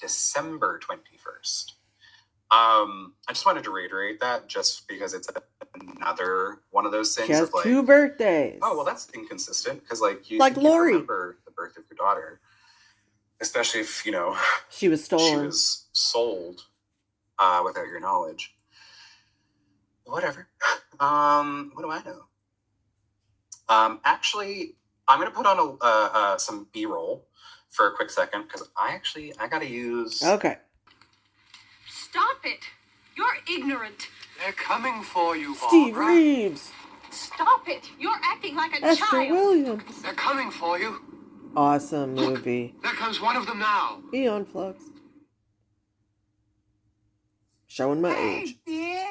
December 21st. I just wanted to reiterate that just because it's another one of those things. She has of like, 2 birthdays. Oh, well, that's inconsistent because like you like Lori. remember the birth of your daughter, especially if she was stolen. She was sold without your knowledge. Whatever. What do I know? Actually, I'm gonna put on some B-roll for a quick second because I gotta use. Okay. Stop it! You're ignorant. They're coming for you, Steve Barbara. Reeves. Stop it! You're acting like a Esther child. Williams. They're coming for you. Awesome movie. Look, there comes one of them now. Eon Flux. Showing my age. Bitch.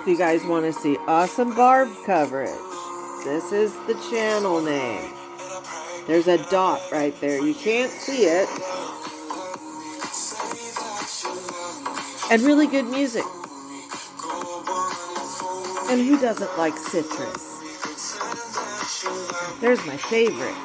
If you guys want to see awesome Barb coverage, this is the channel name. There's a dot right there. You can't see it. And really good music. And who doesn't like citrus? There's my favorite.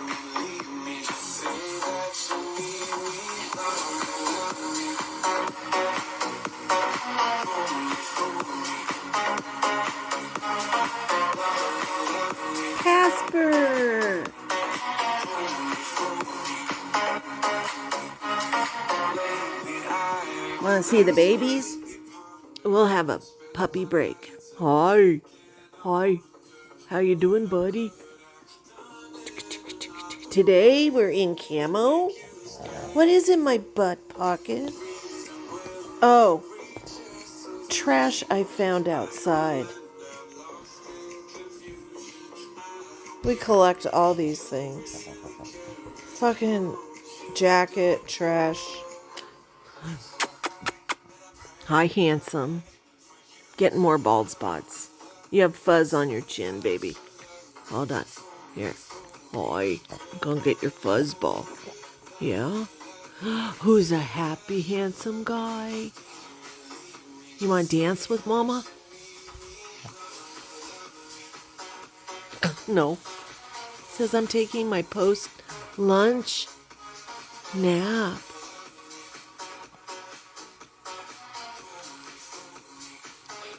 Casper. Want to see the babies? We'll have a puppy break. Hi. Hi. How you doing, buddy? Today we're in camo. What is in my butt pocket? Oh. Trash I found outside. We collect all these things. Fucking jacket, trash. Hi, handsome. Getting more bald spots. You have fuzz on your chin, baby. Hold on. Here. Hi. I'm gonna get your fuzz ball. Yeah? Who's a happy, handsome guy? You wanna dance with Mama? No. Says I'm taking my post-lunch nap.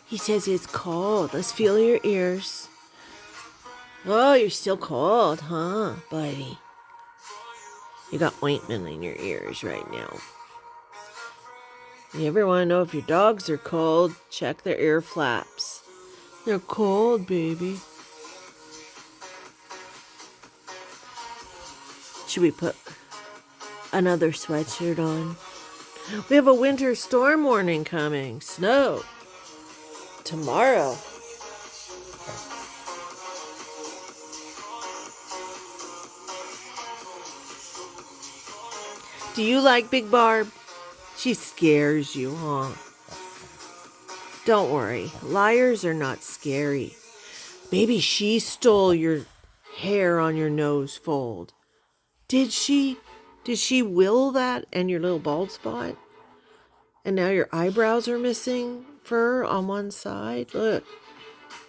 He says it's cold. Let's feel your ears. Oh, you're still cold, huh, buddy? You got ointment in your ears right now. You ever want to know if your dogs are cold? Check their ear flaps. They're cold, baby. Should we put another sweatshirt on? We have a winter storm warning coming. Snow. Tomorrow. Do you like Big Barb? She scares you, huh? Don't worry. Liars are not scary. Maybe she stole your hair on your nose fold. Did she? Did she will that and your little bald spot? And now your eyebrows are missing fur on one side? Look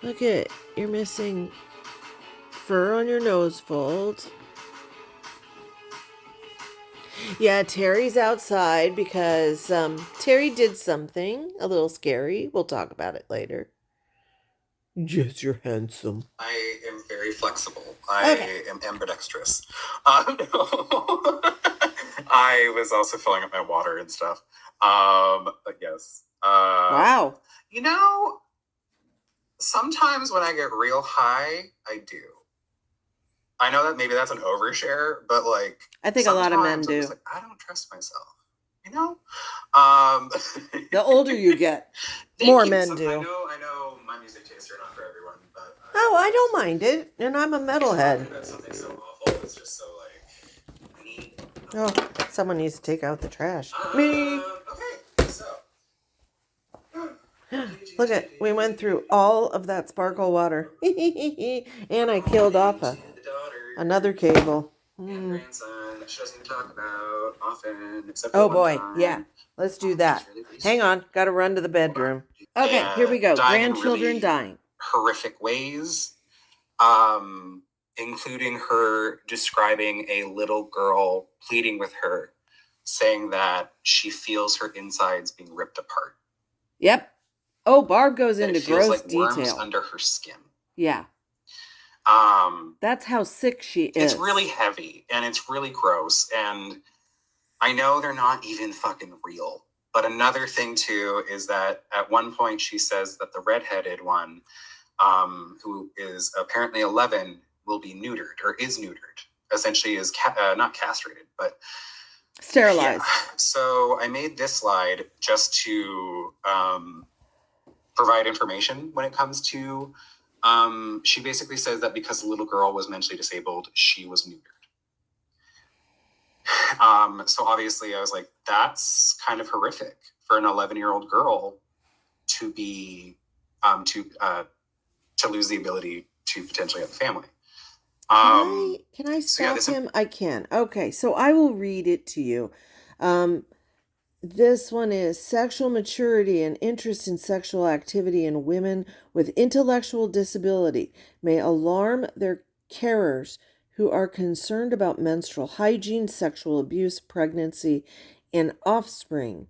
it. You're missing fur on your nose fold. Yeah, Terry's outside because Terry did something a little scary. We'll talk about it later. Yes, you're handsome. I am very flexible. I am ambidextrous. No. I was also filling up my water and stuff. But yes. Wow. You know, sometimes when I get real high, I do. I know that maybe that's an overshare, but like I think a lot of men do. Like, I don't trust myself. You know? The older you get, more men do. do. I know my music tastes are not for everyone, but Oh, I don't mind it, and I'm a metalhead. That's something so awful. It's just so like neat. Oh, someone needs to take out the trash. Me. Okay, so. Look at, we went through all of that sparkle water. And I killed off another cable. And grandson that she doesn't talk about often, except Oh for boy, one time. yeah. Let's do that. Hang on, gotta run to the bedroom. Okay, here we go. Dying in Grandchildren really dying. horrific ways, including her describing a little girl pleading with her, saying that she feels her insides being ripped apart. Yep. Oh, Barb goes That into it feels gross like worms detail. under her skin. Yeah. That's how sick she is. It's really heavy and it's really gross. And I know they're not even fucking real. But another thing too is that at one point she says that the redheaded one, who is apparently 11, will be neutered or is neutered. Essentially is not castrated, but sterilized. Yeah. So I made this slide just to provide information when it comes to. She basically says that because the little girl was mentally disabled, she was neutered. So obviously I was like, that's kind of horrific for an 11-year-old girl to be, to lose the ability to potentially have a family. Can I stop him? I can. Okay, so I will read it to you. This one is sexual maturity and interest in sexual activity in women with intellectual disability may alarm their carers who are concerned about menstrual hygiene, sexual abuse, pregnancy, and offspring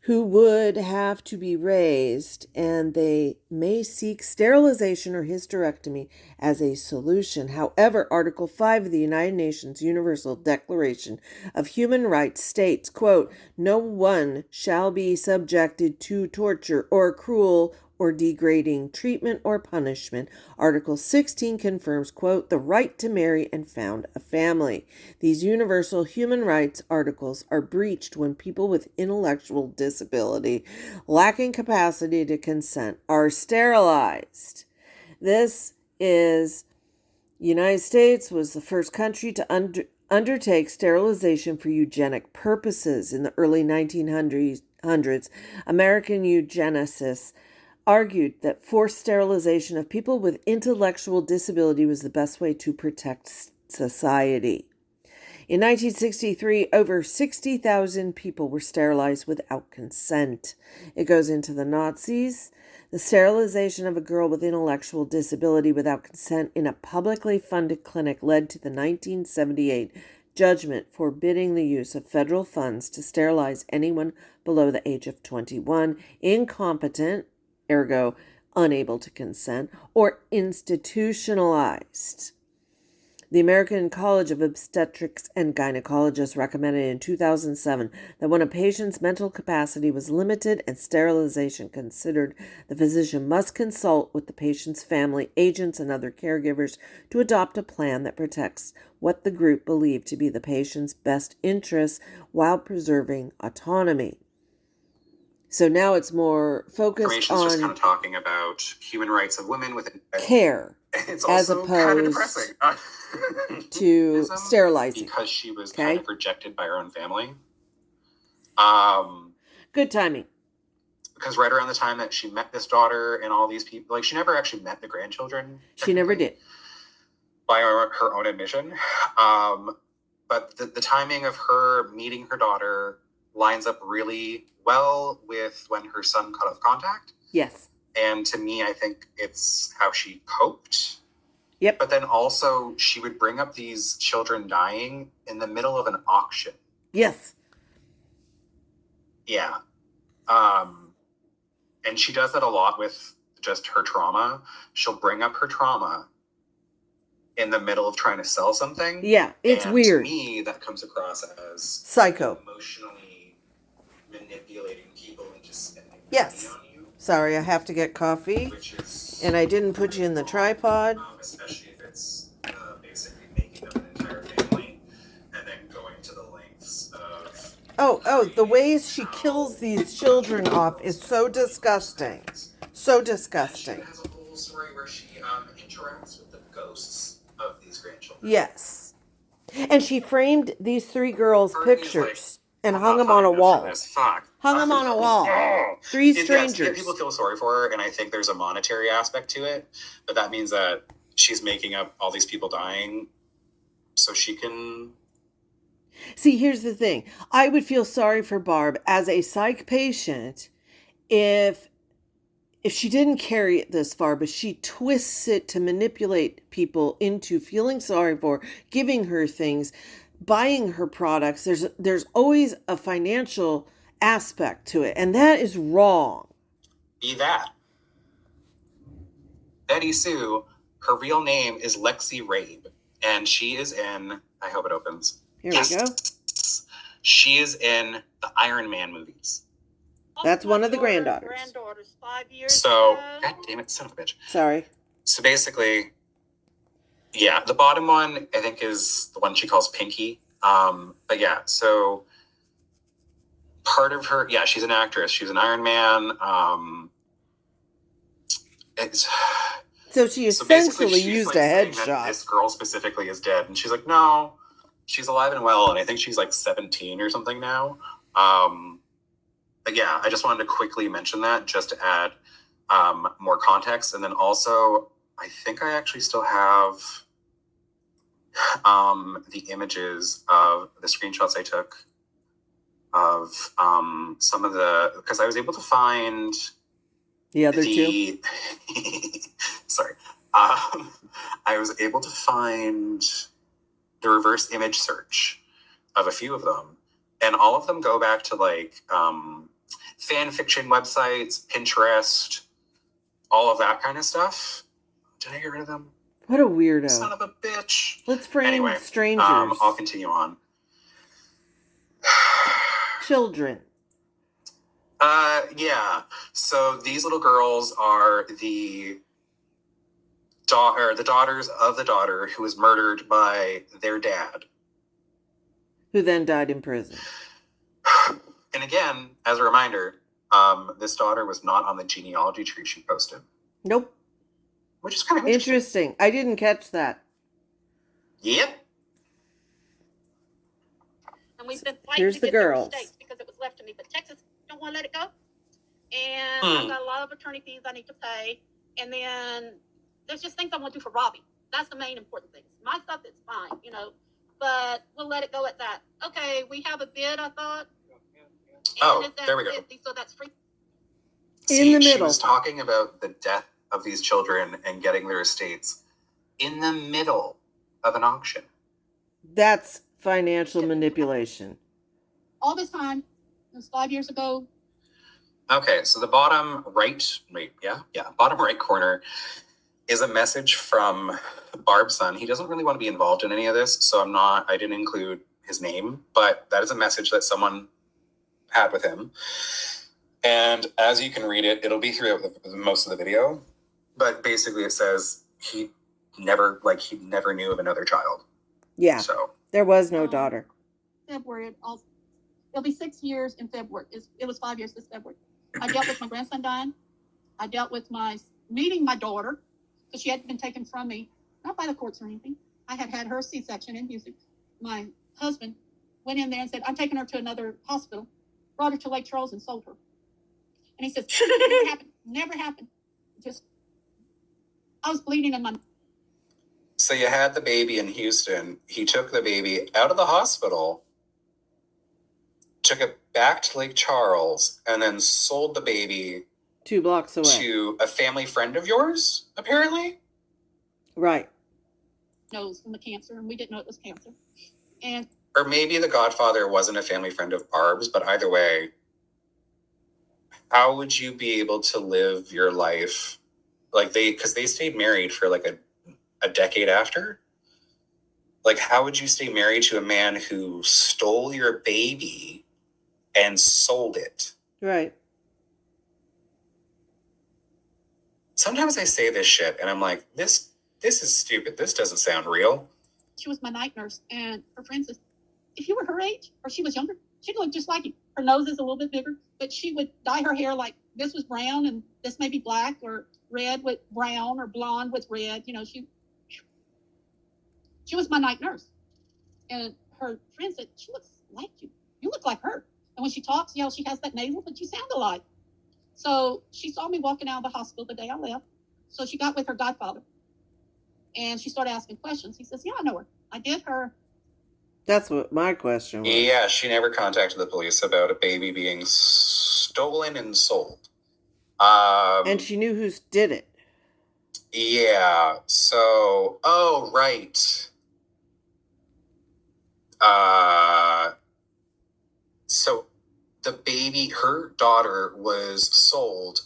who would have to be raised, and they may seek sterilization or hysterectomy as a solution. However, Article 5 of the United Nations Universal Declaration of Human Rights states, quote, no one shall be subjected to torture or cruel or degrading treatment or punishment. Article 16 confirms, quote, the right to marry and found a family. These universal human rights articles are breached when people with intellectual disability, lacking capacity to consent, are sterilized. This is, United States was the first country to undertake sterilization for eugenic purposes. In the early 1900s, American eugenicists argued that forced sterilization of people with intellectual disability was the best way to protect society. In 1963, over 60,000 people were sterilized without consent. It goes into the Nazis. The sterilization of a girl with intellectual disability without consent in a publicly funded clinic led to the 1978 judgment forbidding the use of federal funds to sterilize anyone below the age of 21, incompetent, ergo unable to consent, or institutionalized. The American College of Obstetrics and Gynecologists recommended in 2007 that when a patient's mental capacity was limited and sterilization considered, the physician must consult with the patient's family, agents, and other caregivers to adopt a plan that protects what the group believed to be the patient's best interests while preserving autonomy. So now it's more focused on just kind of talking about human rights of women with care. It's also kind of depressing to sterilizing because she was kind of rejected by her own family. Good timing. Because right around the time that she met this daughter and all these people, like she never actually met the grandchildren. She never did, by her own admission. But the timing of her meeting her daughter lines up really well with when her son cut off contact. Yes. And to me, I think it's how she coped. Yep. But then also she would bring up these children dying in the middle of an auction. Yes. Yeah. And she does that a lot with just her trauma. She'll bring up her trauma in the middle of trying to sell something. Yeah, it's weird. To me, that comes across as psycho. Emotionally manipulating people into spending money on you. Sorry, I have to get coffee. And I didn't put you in the tripod. Especially if it's basically making up an entire family and then going to the lengths of... Oh, the ways she kills these children off is so disgusting. So disgusting. She has a whole whole story where she interacts with the ghosts of these grandchildren. Yes. And she framed these 3 girls' Part of me is pictures and I'm hung not them on a fine enough for wall. this. Fuck. Hung them on a wall. 3 Yes, strangers. people feel sorry for her, and I think there's a monetary aspect to it, but that means that she's making up all these people dying so she can. See, here's the thing. I would feel sorry for Barb as a psych patient if she didn't carry it this far, but she twists it to manipulate people into feeling sorry for, giving her things, buying her products. There's always a financial aspect to it, and that is wrong. Be that. Betty Sue, her real name is Lexi Rabe, and she is in. I hope it opens. Here we go. She is in the Iron Man movies. That's one of the granddaughters. Granddaughters 5 years So, ago. God damn it, son of a bitch. Sorry. So basically, yeah, the bottom one I think is the one she calls Pinky. But yeah, so part of her, yeah, she's an actress. She's an Iron Man. It's So she so basically essentially she's, used like, a saying that headshot. this girl specifically is dead, and she's like, no, she's alive and well, and I think she's like 17 or something now. But yeah, I just wanted to quickly mention that just to add more context, and then also I think I actually still have the images of the screenshots I took of some of the, because I was able to find The other two. Sorry. I was able to find the reverse image search of a few of them, and all of them go back to like fan fiction websites, Pinterest, all of that kind of stuff. Did I get rid of them? What a weirdo. Son of a bitch. Let's frame Anyway, strangers. I'll continue on. Children. Yeah. So these little girls are the daughters of the daughter who was murdered by their dad. Who then died in prison. And again, as a reminder, this daughter was not on the genealogy tree she posted. Nope. Which is kind of interesting. I didn't catch that. Yep. And we've been fighting Here's to the get their girls. estates because it was left to me. But Texas don't want to let it go. And I've got a lot of attorney fees I need to pay. And then there's just things I want to do for Robbie. That's the main important thing. My stuff is fine, you know. But we'll let it go at that. Okay, we have a bid, I thought. Oh, there we go. 50, so that's free. In the She middle. was talking about the death of these children and getting their estates in the middle of an auction. That's financial manipulation. All this time, it was 5 years ago. Okay, so the bottom right corner is a message from Barb's son. He doesn't really want to be involved in any of this, so I didn't include his name, but that is a message that someone had with him. And as you can read it, it'll be throughout most of the video, but basically it says he never knew of another child. Yeah. So There was no daughter. February, it'll be 6 years in February. It was 5 years this February. I dealt with my grandson dying. I dealt with meeting my daughter, because she had been taken from me, not by the courts or anything. I had had her C-section in Houston. My husband went in there and said, I'm taking her to another hospital, brought her to Lake Charles and sold her. And he says, never happened. Never happened. I was bleeding in my... So you had the baby in Houston. He took the baby out of the hospital, took it back to Lake Charles, and then sold the baby 2 blocks away. to a family friend of yours, apparently? Right. nose from the cancer, and we didn't know it was cancer. And Or maybe the godfather wasn't a family friend of Barb's, but either way, how would you be able to live your life because they stayed married for like a decade after? Like, how would you stay married to a man who stole your baby and sold it? Right. Sometimes I say this shit and I'm like, this is stupid. This doesn't sound real. she was my night nurse, and her friend says, if you were her age or she was younger, she'd look just like you. Her nose is a little bit bigger, but she would dye her hair like this was brown and this may be black or red with brown or blonde with red. You know, she was my night nurse. And her friend said, she looks like you. You look like her. And when she talks, you know, she has that nasal, but you sound alike. So she saw me walking out of the hospital the day I left. So she got with her godfather. And she started asking questions. He says, yeah, I know her. I did her. That's what my question was. Yeah, she never contacted the police about a baby being stolen and sold. And she knew who did it. Yeah, so, oh, right. So the baby, her daughter was sold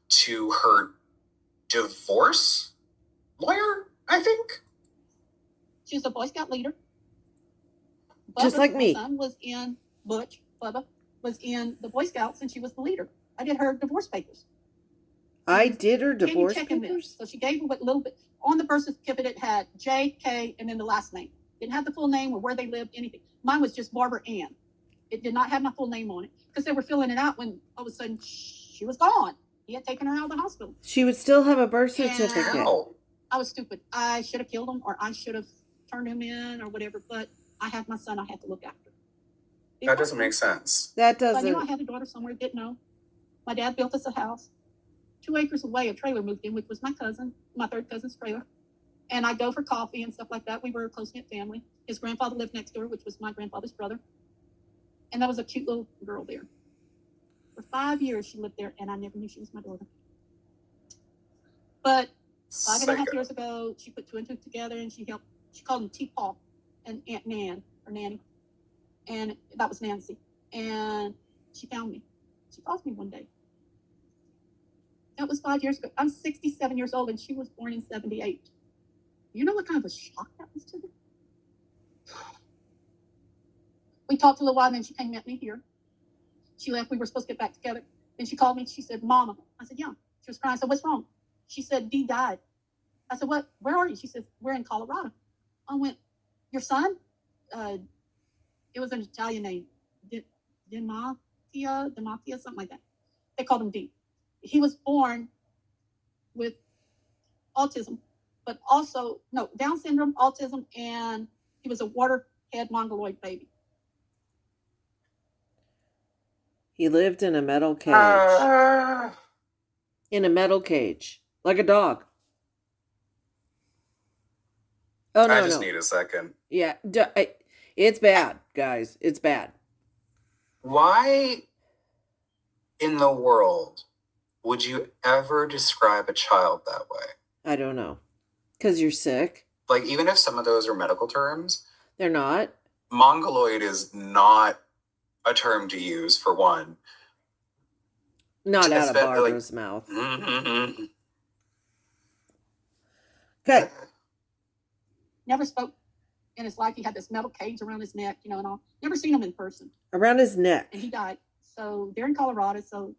to her divorce lawyer, I think. She's a Boy Scout leader. Just like me. My son was in Bubba was in the Boy Scouts, and she was the leader. I did her divorce papers. I did her divorce papers? papers? So she gave me a little bit. On the birth certificate, it had J, K, and then the last name. Didn't have the full name or where they lived, anything. Mine was just Barbara Ann. It did not have my full name on it because they were filling it out when all of a sudden she was gone. He had taken her out of the hospital. She would still have a birth certificate. How? I was stupid. I should have killed him, or I should have turned him in, or whatever. But I had my son I had to look after. That doesn't make sense. That I knew I doesn't. had a daughter somewhere, didn't know. My dad built us a house. 2 acres away, a trailer moved in, which was my third cousin's trailer. And I go for coffee and stuff like that. We were a close-knit family. His grandfather lived next door, which was my grandfather's brother. And that was a cute little girl there. For 5 years, she lived there, and I never knew she was my daughter. But 5.5 years ago, she put 2 and 2 together, and she called him T-Paw and Aunt Nan, or Nanny. And that was Nancy. And she found me. She called me one day. That was 5 years ago. I'm 67 years old, and she was born in 78. You know what kind of a shock that was to me? We talked a little while, and then she came and met me here. She left. We were supposed to get back together. Then she called me. She said, Mama. I said, yeah. She was crying. I said, what's wrong? She said, Dee died. I said, what? Where are you? She said, we're in Colorado. I went, your son? It was an Italian name. Dematia, something like that. They called him Dee. He was born with autism, but also, Down syndrome, autism, and he was a waterhead mongoloid baby. He lived in a metal cage. In a metal cage. Like a dog. Oh, no, I just need a second. Yeah, it's bad, guys. It's bad. Why in the world would you ever describe a child that way? I don't know. Because you're sick. Like, even if some of those are medical terms, They're not. mongoloid is not a term to use, for one. Not out of Barbara's mouth. Mm-hmm. Okay. Never spoke in his life. He had this metal cage around his neck, and all. Never seen him in person. Around his neck. And he died. So they're in Colorado. So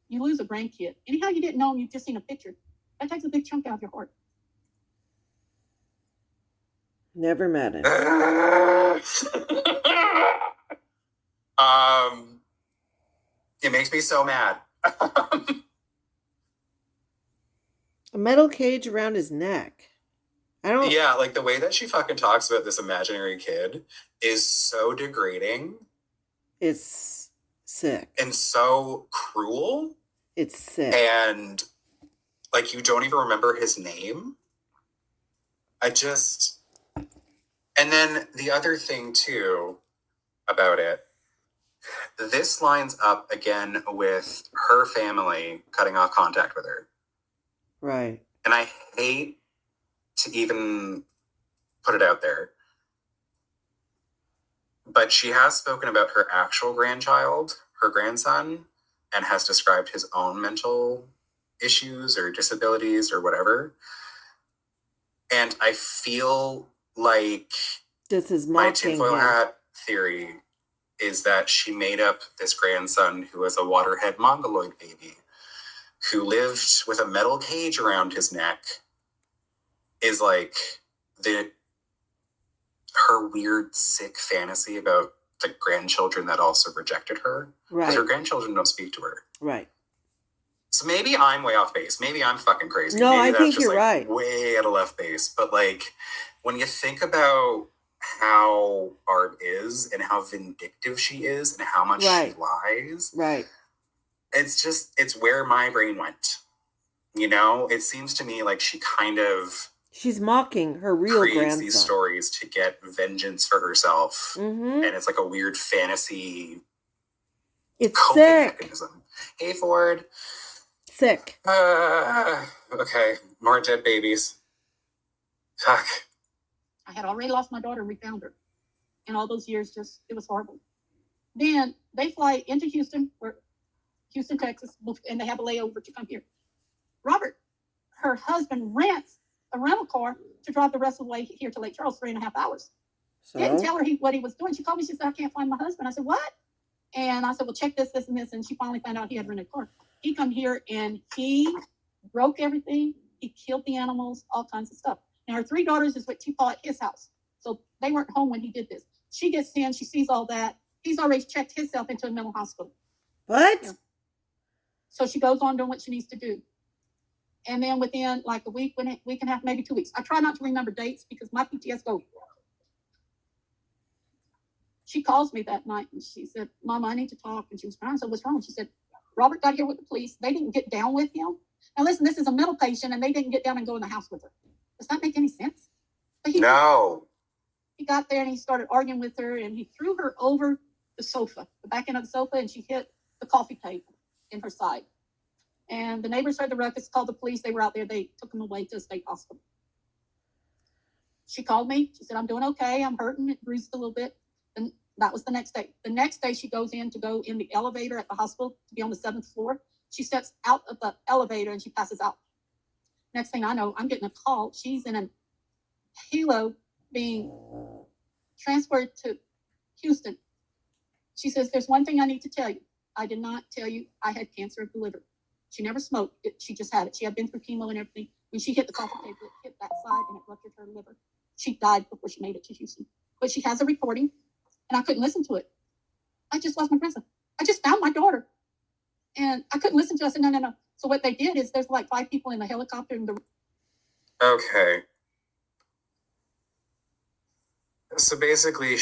you lose a grandkid. Anyhow, you didn't know him. You've just seen a picture. That takes a big chunk out of your heart. Never met him. It makes me so mad. A metal cage around his neck. I don't. Yeah, like the way that she fucking talks about this imaginary kid is so degrading. It's sick. And so cruel. It's sick. And like you don't even remember his name. And then the other thing too about it, this lines up again with her family cutting off contact with her. Right. And I hate to even put it out there, but she has spoken about her actual grandchild, her grandson, and has described his own mental issues or disabilities or whatever. And I feel like this is my mocking tinfoil him. hat theory is that she made up this grandson who was a waterhead mongoloid baby who lived with a metal cage around his neck is like her weird, sick fantasy about the grandchildren that also rejected her. Right. Because her grandchildren don't speak to her. Right. So maybe I'm way off base. Maybe I'm fucking crazy. No, maybe I that's think just you're like right. way out of left base. But like when you think about how Barb is and how vindictive she is and how much Right. she lies, Right. it's where my brain went. You know, it seems to me like she kind of She's mocking her real creates these grandson. stories to get vengeance for herself. Mm-hmm. And it's like a weird fantasy It's coping sick. mechanism. Hey, Ford. Sick. Okay, more dead babies. Fuck. I had already lost my daughter and we found her. And all those years, just, it was horrible. Then they fly into Houston, Texas, and they have a layover to come here. Robert, her husband, rents a rental car to drive the rest of the way here to Lake Charles, 3.5 hours. Didn't So tell her what he was doing. She called me. She said, I can't find my husband. I said, what? And I said, well, check this, and this. And she finally found out he had rented a car. He come here and he broke everything. He killed the animals, all kinds of stuff. Now, her 3 daughters is with T-Paul at his house. So they weren't home when he did this. She gets in, she sees all that. He's already checked himself into a mental hospital. what? Yeah. So she goes on doing what she needs to do. And then within like a week and a half, maybe 2 weeks. I try not to remember dates because my PTS goes. She calls me that night and she said, Mama, I need to talk. And she was crying. So what's wrong? She said, Robert got here with the police. They didn't get down with him. Now listen, this is a mental patient and they didn't get down and go in the house with her. Does that make any sense? But No. he got there and he started arguing with her and he threw her over the sofa, the back end of the sofa, and she hit the coffee table in her side. And the neighbors heard the ruckus, called the police. They were out there. They took him away to a state hospital. She called me. She said, I'm doing okay. I'm hurting. It bruised a little bit. And that was the next day. The next day, she goes in to go in the elevator at the hospital to be on the 7th floor. She steps out of the elevator and she passes out. Next thing I know, I'm getting a call. She's in a helo being transferred to Houston. She says, there's one thing I need to tell you. I did not tell you I had cancer of the liver. She never smoked it. She just had it. She had been through chemo and everything. When she hit the coffee table, it hit that side and it ruptured her liver. She died before she made it to Houston. But she has a recording and I couldn't listen to it. I just lost my grandson. I just found my daughter. And I couldn't listen to it. I said, no. So what they did is there's like 5 people in the helicopter in the. Okay. So basically,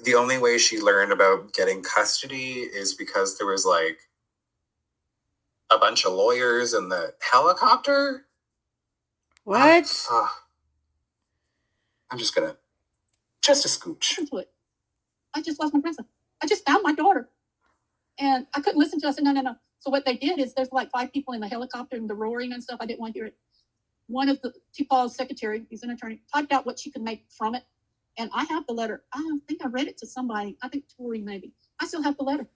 the only way she learned about getting custody is because there was like a bunch of lawyers in the helicopter. What? I'm just a scooch. Listen to it. I just lost my grandson. I just found my daughter. And I couldn't listen to it. I said, no. So what they did is there's like 5 people in the helicopter and the roaring and stuff. I didn't want to hear it. One of the T-Paul's secretary, he's an attorney, typed out what she could make from it. And I have the letter. I think I read it to somebody. I think Tori maybe. I still have the letter.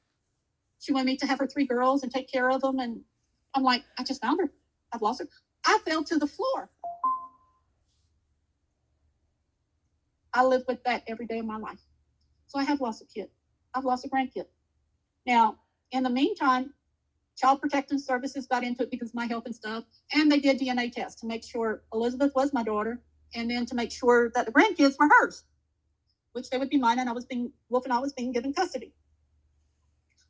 She wanted me to have her 3 girls and take care of them. And I'm like, I just found her. I've lost her. I fell to the floor. I live with that every day of my life. So I have lost a kid. I've lost a grandkid. Now, in the meantime, Child Protective Services got into it because of my health and stuff. And they did DNA tests to make sure Elizabeth was my daughter. And then to make sure that the grandkids were hers, which they would be mine. And Wolf and I was being given custody.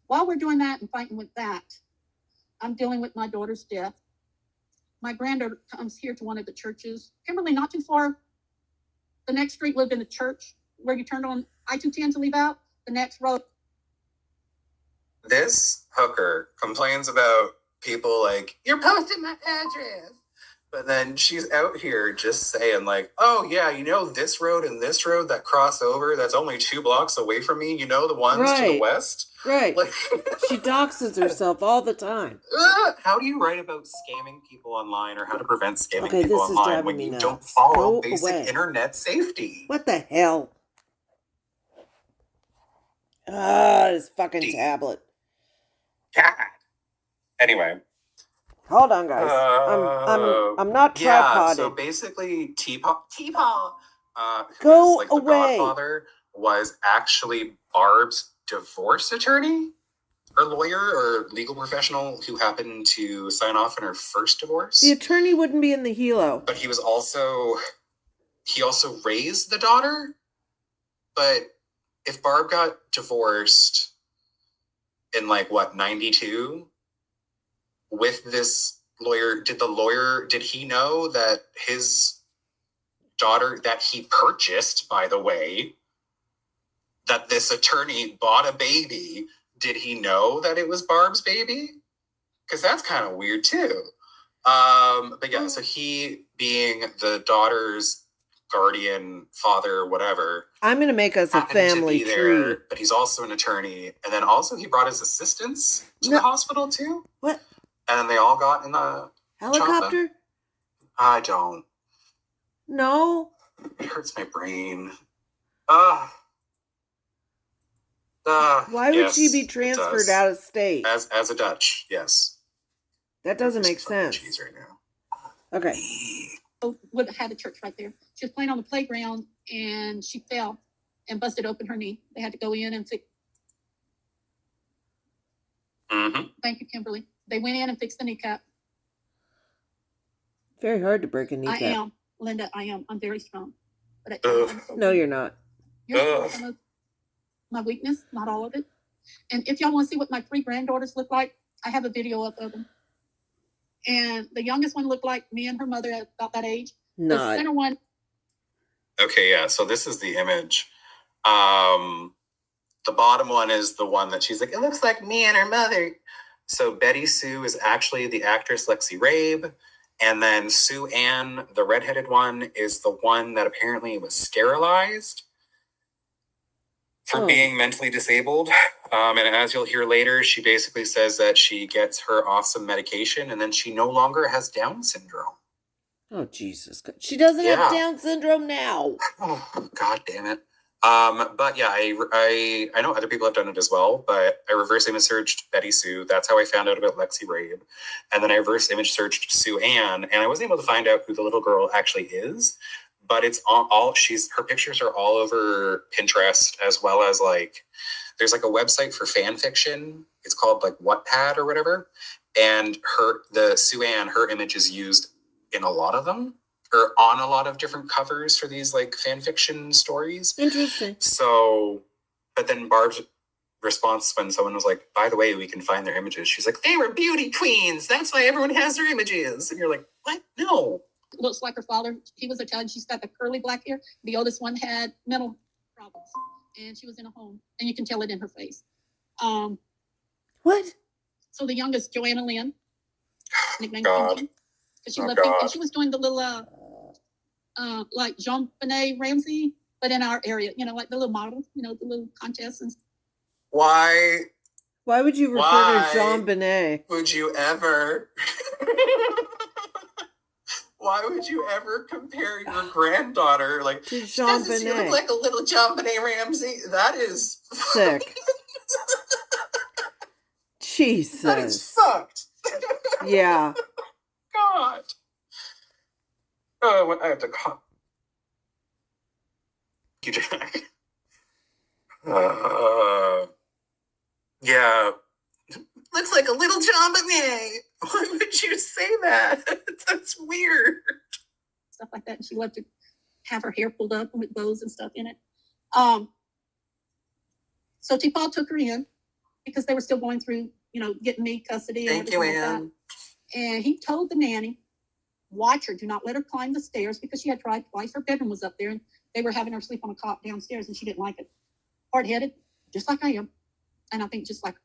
While we're doing that and fighting with that, I'm dealing with my daughter's death. My granddaughter comes here to one of the churches. Kimberly, not too far. The next street lived in a church where you turned on I-210 to leave out. The next road. This hooker complains about people like, you're posting my address. But then she's out here just saying like, oh yeah, you know this road and this road that cross over, that's only 2 blocks away from me. You know the ones to the west? Right. Like, She doxes herself all the time. How do you write about scamming people online or how to prevent scamming Okay, people this is online driving when me you nuts. don't follow Go basic away. internet safety? What the hell? This fucking tablet. God. Anyway. Hold on, guys. I'm not tripoded. So basically, T-Paul, Go who's like the away. godfather, was actually Barb's divorce attorney or lawyer or legal professional who happened to sign off on her first divorce. The attorney wouldn't be in the helo. But he also raised the daughter. But if Barb got divorced in 92, with this lawyer, did he know that his daughter, that he purchased, by the way, that this attorney bought a baby, did he know that it was Barb's baby? Because that's kind of weird too. But yeah, so he, being the daughter's guardian, father, whatever, I'm going to make us a happened to family be tree. there, but he's also an attorney. And then also he brought his assistants to No. the hospital too. What? And then they all got in the Helicopter? I don't. No. It hurts my brain. Why would yes, she be it transferred does. out of state? As a Dutch, yes. That doesn't There's make some fucking sense. cheese right now. Okay. Would have had a church right there. She was playing on the playground and she fell and busted open her knee. They had to go in and fix. Mm-hmm. Thank you, Kimberly. They went in and fixed the kneecap. Very hard to break a kneecap. I am, Linda. I am. I'm very strong. But Ugh. No, you're not. You're some of my weakness, not all of it. And if y'all want to see what my 3 granddaughters look like, I have a video up of them. And the youngest one looked like me and her mother at about that age. The Not. center one. Okay, yeah. So this is the image. The bottom one is the one that she's like, it looks like me and her mother. So Betty Sue is actually the actress Lexi Rabe. And then Sue Ann, the redheaded one, is the one that apparently was sterilized for being mentally disabled. And as you'll hear later, she basically says that she gets her off some medication and then she no longer has Down syndrome. Oh, Jesus. She doesn't have Down syndrome now. Oh, God damn it. But yeah, I know other people have done it as well, but I reverse image searched Betty Sue. That's how I found out about Lexi Rabe. And then I reverse image searched Sue Ann, and I wasn't able to find out who the little girl actually is, but it's her pictures are all over Pinterest, as well as like, there's like a website for fan fiction. It's called like Wattpad or whatever. And Sue Ann, her image is used in a lot of them, or on a lot of different covers for these like fan fiction stories. Interesting. So, but then Barb's response when someone was like, by the way, we can find their images, she's like, they were beauty queens, that's why everyone has their images. And you're like, what? No. Looks like her father. He was Italian. She's got the curly black hair. The oldest one had mental problems, and she was in a home, and you can tell it in her face. What? So the youngest, Joanna Lynn, nicknamed God. Pinky, because she loved Pinky, and she was doing the little like Jean-Benet Ramsey, but in our area, like the little models, the little contests and. Why would you refer to Jean-Benet? would you ever? Why would you ever compare your granddaughter to Jean-Benet? Doesn't she look like a little Jean-Benet Ramsey? That is sick. Jesus. That is fucked. Yeah. God. Oh, I have to call. You Jack. Yeah. Looks like a little Jean-Benet. Why would you say that? That's weird. Stuff like that. And she loved to have her hair pulled up with bows and stuff in it. So T-Paul took her in because they were still going through, getting me custody. Thank you, Ann. And he told the nanny, watch her. Do not let her climb the stairs because she had tried twice. Her bedroom was up there and they were having her sleep on a cot downstairs and she didn't like it. Hard-headed, just like I am. And I think just like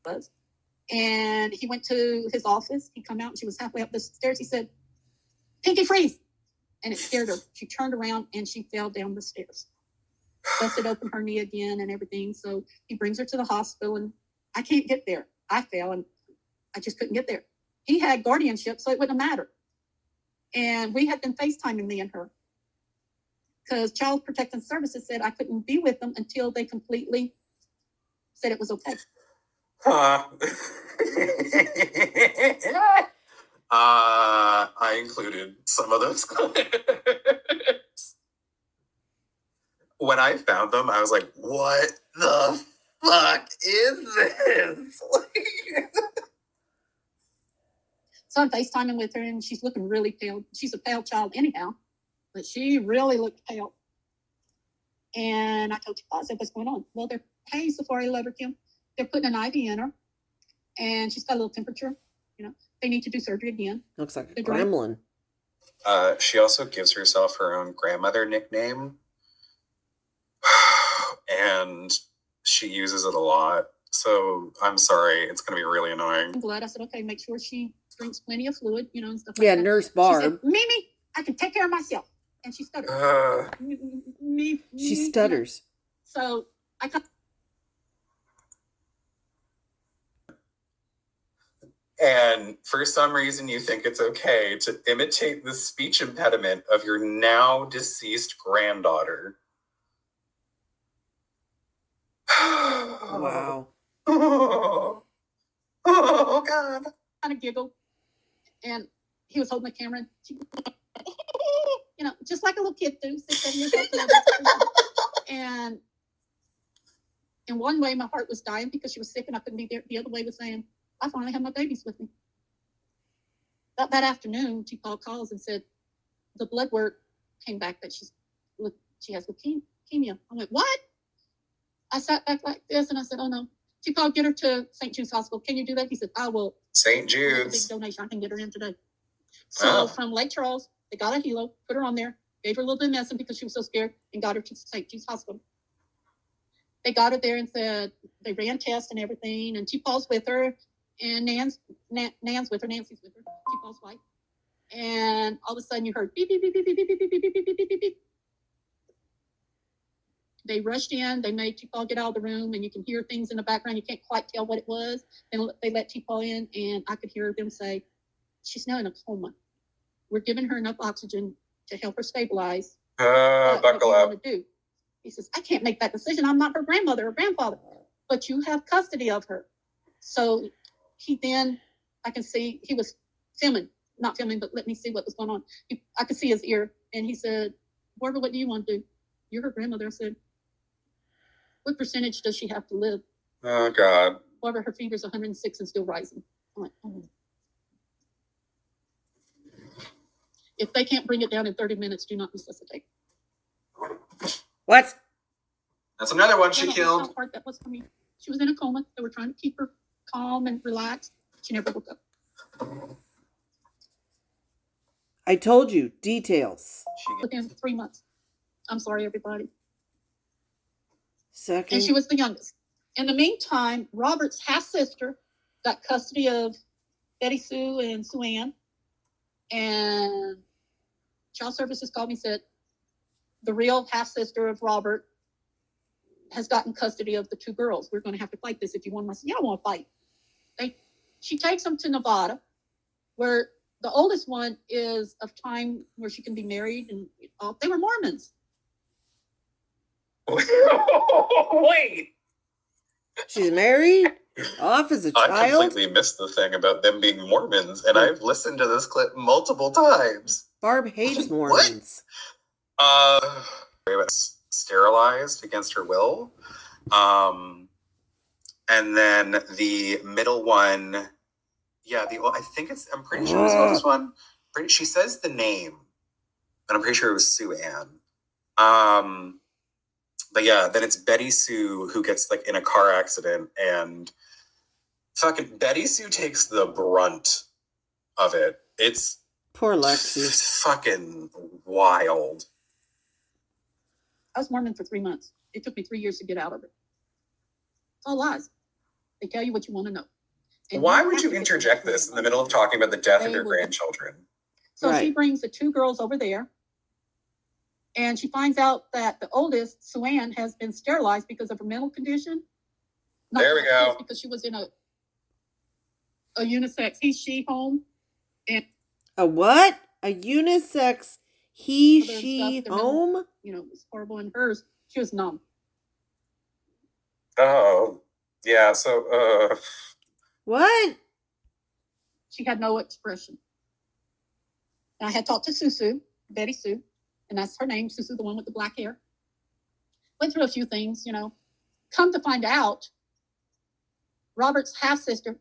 was. And he went to his office. He come out and she was halfway up the stairs. He said, Pinky, freeze. And it scared her. She turned around and she fell down the stairs. Busted open her knee again and everything. So he brings her to the hospital and I can't get there. I fell and I just couldn't get there. He had guardianship, so it wouldn't matter. And we had been FaceTiming me and her because Child Protective Services said I couldn't be with them until they completely said it was okay. I included some of those clips. When I found them, I was like, what the fuck is this? So I'm FaceTiming with her and she's looking really pale. She's a pale child anyhow, but she really looked pale. And I told you, I said, what's going on? Well, hey, Safari Lover Kim, they're putting an IV in her and she's got a little temperature. They need to do surgery again. Looks like a They're doing- gremlin. She also gives herself her own grandmother nickname. And she uses it a lot. So I'm sorry, it's going to be really annoying. Blood. I said, okay, make sure she drinks plenty of fluid, and stuff like Yeah, that. Nurse She Barb. said, Mimi, I can take care of myself. And she stuttered. She stutters. So I come. And for some reason, you think it's okay to imitate the speech impediment of your now deceased granddaughter. Wow. Oh, God. Kind of giggled, and he was holding the camera. And she, just like a little kid do, 6, 7 years old. And in one way, my heart was dying because she was sick and I couldn't be there. The other way was saying, I finally have my babies with me. That afternoon, she calls and said, the blood work came back that she has leukemia. I went, what? I sat back like this and I said, oh no. She called, get her to St. Jude's Hospital. Can you do that? He said, I will. St. Big Jude's. donation. I can get her in today. So from Lake Charles, they got a helo, put her on there, gave her a little bit of medicine because she was so scared, and got her to St. Jude's Hospital. They got her there and said they ran tests and everything, and T-Paul's with her, and Nan's with her, Nancy's with her, T-Paul's wife. And all of a sudden you heard beep, beep, beep, beep, beep, beep, beep, beep, beep, beep, beep, beep, beep. They rushed in, they made T-Paul get out of the room, and you can hear things in the background. You can't quite tell what it was. And they let T-Paul in, and I could hear them say, she's now in a coma. We're giving her enough oxygen to help her stabilize. Buckle up. Do? He says, I can't make that decision. I'm not her grandmother or grandfather, but you have custody of her. So I can see he was not filming, but let me see what was going on. I could see his ear, and he said, Barbara, what do you want to do? You're her grandmother. I said, what percentage does she have to live? Oh, God. Barbara, her fever's 106 and still rising. I'm like, oh. If they can't bring it down in 30 minutes, do not resuscitate. What? That's another one she That's killed. how hard that was for me. She was in a coma. They were trying to keep her calm and relaxed. She never woke up. I told you, details. Within 3 months. I'm sorry, everybody. Second. And she was the youngest. In the meantime, Robert's half-sister got custody of Betty Sue and Sue Ann. And Child Services called me and said, the real half-sister of Robert has gotten custody of the 2 girls. We're going to have to fight this if you want. I said, yeah, I want to fight. She takes them to Nevada, where the oldest one is of time where she can be married. And they were Mormons. Wait. She's married? Off as a I child? completely missed the thing about them being Mormons, and I've listened to this clip multiple times. Barb hates Mormons. Sterilized against her will. And then the middle one, I'm pretty sure it was the oldest one. She says the name, and I'm pretty sure it was Sue Ann. But yeah, then it's Betty Sue who gets like in a car accident, and fucking Betty Sue takes the brunt of it. It's poor Lexi. Fucking wild. I was Mormon for 3 months. It took me 3 years to get out of it. It's all lies. They tell you what you want to know. And why would you interject this in the middle of talking about the death of your grandchildren? So she brings the 2 girls over there. And she finds out that the oldest, Sue Ann, has been sterilized because of her mental condition. There we go. Because she was in a unisex he-she home. And a what? A unisex he-she home? It was horrible. In hers, she was numb. Oh, yeah. So, what? She had no expression. And I had talked to Susu, Betty Sue. And that's her name, Susu, the one with the black hair. Went through a few things, Come to find out, Robert's half-sister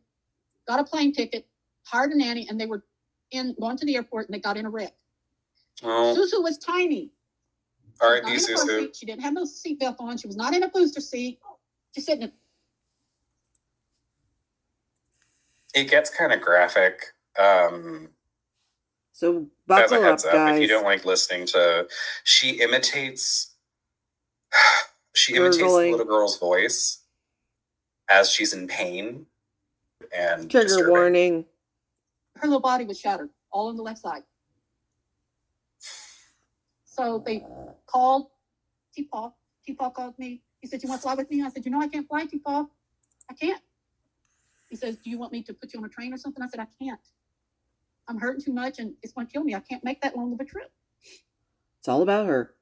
got a plane ticket, hired a nanny, and they were going to the airport, and they got in a wreck. Oh. Susu was tiny. R.I.P. Susu. She didn't have no seatbelt on. She was not in a booster seat. She's sitting in. It gets kind of graphic. So As a buckle heads up, up, guys. if you don't like listening to, she imitates the Gurgling. little girl's voice as she's in pain and Trigger disturbing. warning. Her little body was shattered, all on the left side. So they called T-Paw. T-Paw called me. He said, "You want to fly with me?" I said, "I can't fly, T-Paw. I can't." He says, "Do you want me to put you on a train or something?" I said, "I can't. I'm hurting too much and it's going to kill me. I can't make that long of a trip." It's all about her.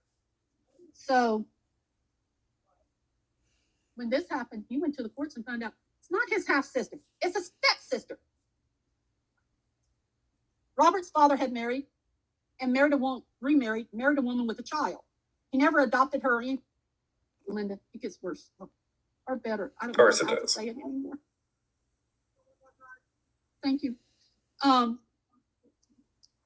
So when this happened, he went to the courts and found out it's not his half sister, it's a stepsister. Robert's father had married and remarried, married a woman with a child. He never adopted her in. Linda, it gets worse or better. I don't know how to say it anymore. Thank you.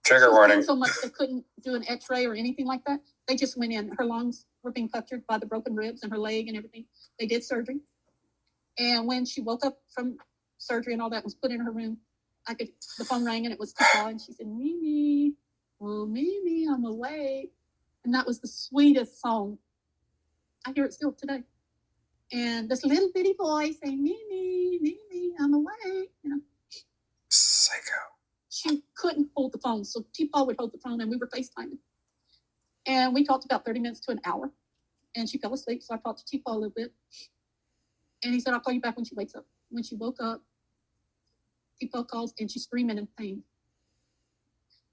Trigger warning. So much they couldn't do an X-ray or anything like that. They just went in. Her lungs were being punctured by the broken ribs and her leg and everything. They did surgery. And when she woke up from surgery and all that was put in her room, the phone rang and it was T-Paw, and she said, "Mimi, oh Mimi, I'm awake." And that was the sweetest song. I hear it still today. And this little bitty boy saying, "Mimi, Mimi, I'm awake." Psycho. She couldn't hold the phone, so T-Paw would hold the phone, and we were FaceTiming. And we talked about 30 minutes to an hour, and she fell asleep, so I talked to T-Paw a little bit. And he said, "I'll call you back when she wakes up." When she woke up, T-Paw calls, and she's screaming in pain.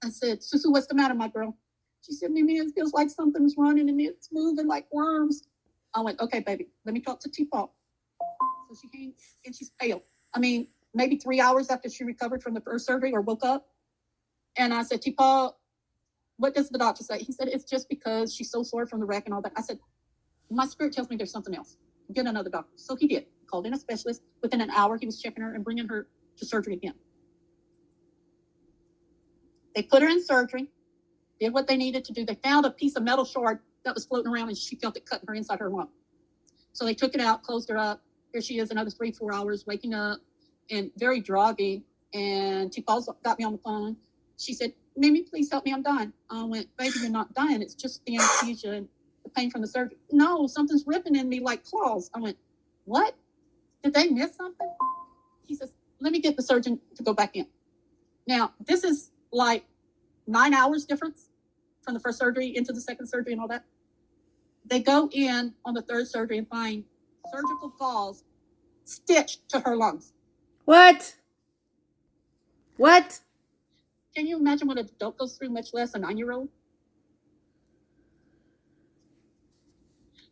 I said, "Susu, what's the matter, my girl?" She said, "Mimi, it feels like something's running and it's moving like worms." I went, "Okay, baby, let me talk to T-Paw." So she came, and she's pale. I mean, maybe 3 hours after she recovered from the first surgery or woke up. And I said, "T-Paw, what does the doctor say?" He said, "It's just because she's so sore from the wreck and all that." I said, "My spirit tells me there's something else. Get another doctor." So he did. Called in a specialist. Within an hour, he was checking her and bringing her to surgery again. They put her in surgery, did what they needed to do. They found a piece of metal shard that was floating around, and she felt it cutting her inside her lung. So they took it out, closed her up. Here she is, another 3-4 hours, waking up and very droggy. And she got me on the phone. She said, "Mimi, please help me. I'm dying." I went, "Baby, you're not dying. It's just the anesthesia and the pain from the surgery." "No, something's ripping in me like claws." I went, "What? Did they miss something?" He says, "Let me get the surgeon to go back in." Now, this is like 9 hours difference from the first surgery into the second surgery and all that. They go in on the third surgery and find surgical gauze stitched to her lungs. What? What? Can you imagine what an adult goes through, much less a 9-year-old?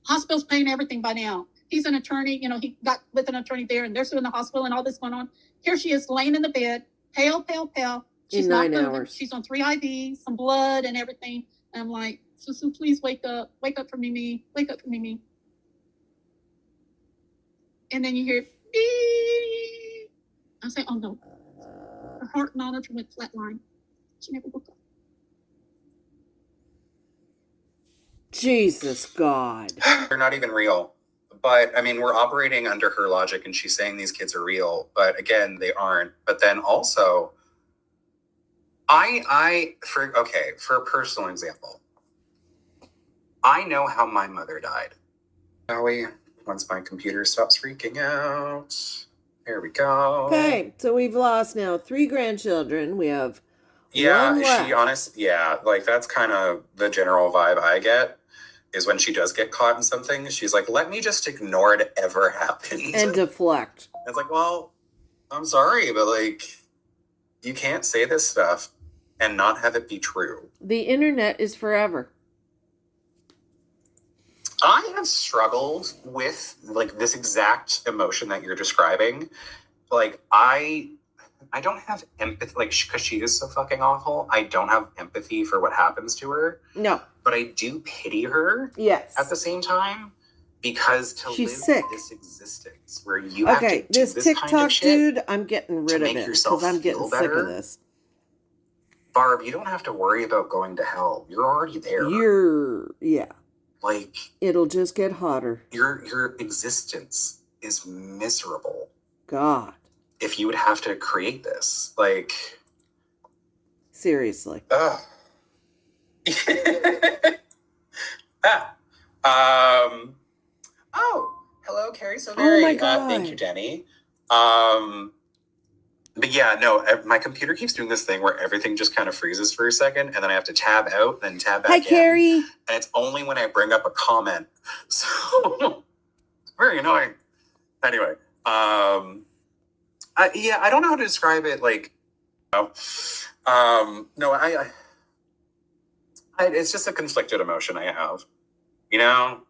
Hospital's paying everything by now. He's an attorney, he got with an attorney there, and they're suing the hospital and all this going on. Here she is laying in the bed, pale, pale, pale. She's In not 9 moving. hours. She's on 3 IVs, some blood and everything. And I'm like, "Susu, please wake up. Wake up for Mimi. Wake up for Mimi." And then you hear, beep. I say, "Oh no." Her heart monitor went flatline. She never woke up. Jesus God. They're not even real. But I mean, we're operating under her logic, and she's saying these kids are real. But again, they aren't. But then also, for a personal example, I know how my mother died. Shall we? Once my computer stops freaking out. There we go. Okay, so we've lost now 3 grandchildren. We have Yeah, one left. like that's kind of the general vibe I get. Is when she does get caught in something, she's like, "Let me just ignore it ever happened." And deflect. It's like, well, I'm sorry, but like, you can't say this stuff and not have it be true. The internet is forever. I have struggled with like this exact emotion that you're describing. Like, I don't have empathy, like, because she is so fucking awful. I don't have empathy for what happens to her. No. But I do pity her. Yes. At the same time, because She's live sick. this existence where you have to do this TikTok kind of shit, dude, I'm getting rid of it because I'm getting sick of this. Barb, you don't have to worry about going to hell. You're already there. Like, it'll just get hotter. Your existence is miserable. God. if you would have to create this. Like, Seriously. ugh. Oh, hello, Carrie. So very. Oh my God. Thank you, Denny. But yeah, no, my computer keeps doing this thing where everything just kind of freezes for a second, and then I have to tab out, then tab back Hi, in. Carrie. And it's only when I bring up a comment. So it's very annoying. Anyway, yeah, I don't know how to describe it. Like, no, it's just a conflicted emotion I have. You know,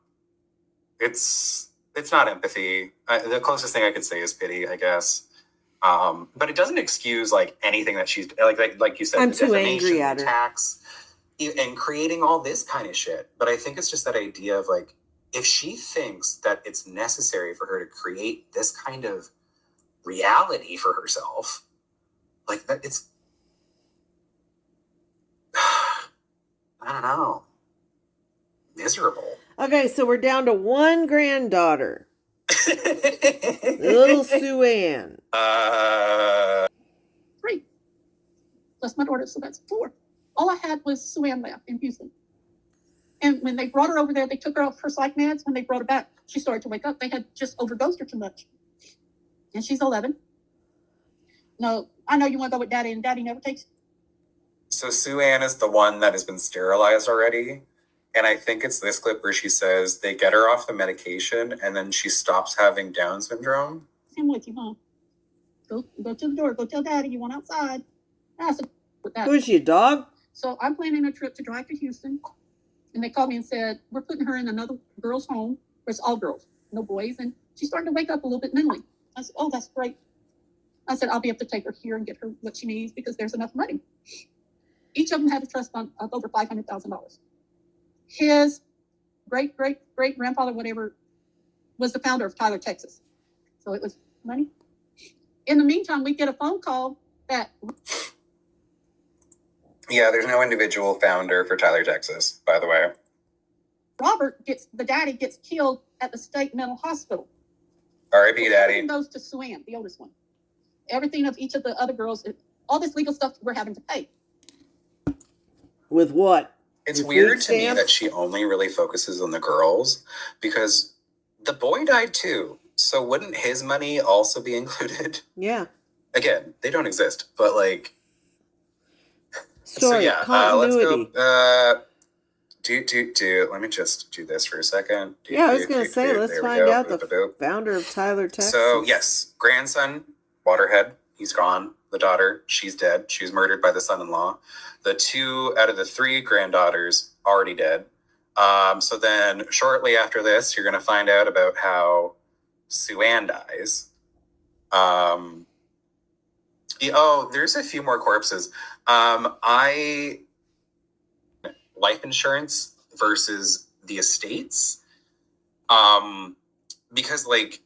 it's not empathy. The closest thing I could say is pity, I guess. But it doesn't excuse like anything that she's like you said. I'm the too defamation, angry at the her. attacks, and creating all this kind of shit. But I think it's just that idea of like, if she thinks that it's necessary for her to create this kind of reality for herself, like that, it's I don't know, miserable. Okay, so we're down to one granddaughter. Little Sue Ann. 3. Plus my daughter, so that's 4. All I had was Sue Ann left in Houston. And when they brought her over there, they took her off her psych meds. When they brought her back, she started to wake up. They had just overdosed her too much. And she's 11. No, I know you want to go with Daddy, and Daddy never takes. So Sue Ann is the one that has been sterilized already. And I think it's this clip where she says they get her off the medication and then she stops having Down syndrome. I'm with you, huh? Go to the door. Go tell Daddy you want outside. I said, with that. Who is she, a dog? So I'm planning a trip to drive to Houston. And they called me and said, we're putting her in another girl's home where it's all girls, no boys. And she's starting to wake up a little bit mentally. I said, oh, that's great. I said, I'll be able to take her here and get her what she needs because there's enough money. Each of them had a trust fund of over $500,000. His great-great-great-grandfather, whatever, was the founder of Tyler, Texas. So it was money. In the meantime, we get a phone call that... Yeah, there's no individual founder for Tyler, Texas, by the way. The daddy gets killed at the state mental hospital. R.I.P. Daddy. Everything goes to Sue Ann, the oldest one. Everything of each of the other girls, all this legal stuff we're having to pay. With what? It's With weird food to me stamps? that she only really focuses on the girls because the boy died too. So wouldn't his money also be included? Yeah. Again, they don't exist, but like... Story, so yeah, continuity. let's go. Let me just do this for a second. Yeah, I was going to say, let's find out the founder of Tyler, Texas. So yes, grandson, Waterhead, he's gone. The daughter, she's dead. She was murdered by the son-in-law. The 2 out of the 3 granddaughters already dead. So then shortly after this, you're going to find out about how Sue Ann dies. There's a few more corpses. Life insurance versus the estates. Because like,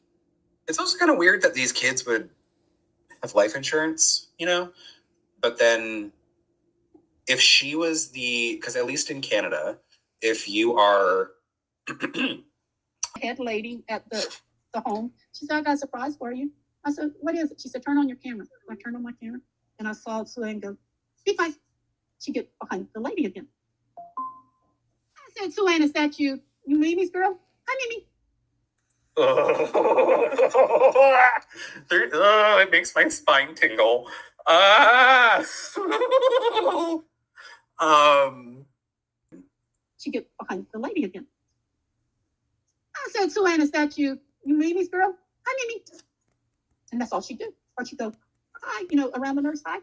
it's also kind of weird that these kids would have life insurance, you know? But then if she was because at least in Canada, if you are... head lady at the home, she said, I got a surprise for you. I said, what is it? She said, turn on your camera. I turned on my camera and I saw Sue Ann go, be quiet. She get behind the lady again. I said, Sue Ann, is that you? You Mimi's girl? Hi, Mimi. It makes my spine tingle. She get behind the lady again. I said, Sue Ann, is that you? You Mimi's girl? Hi, Mimi. And that's all she do. Or she go, hi, around the nurse, hi.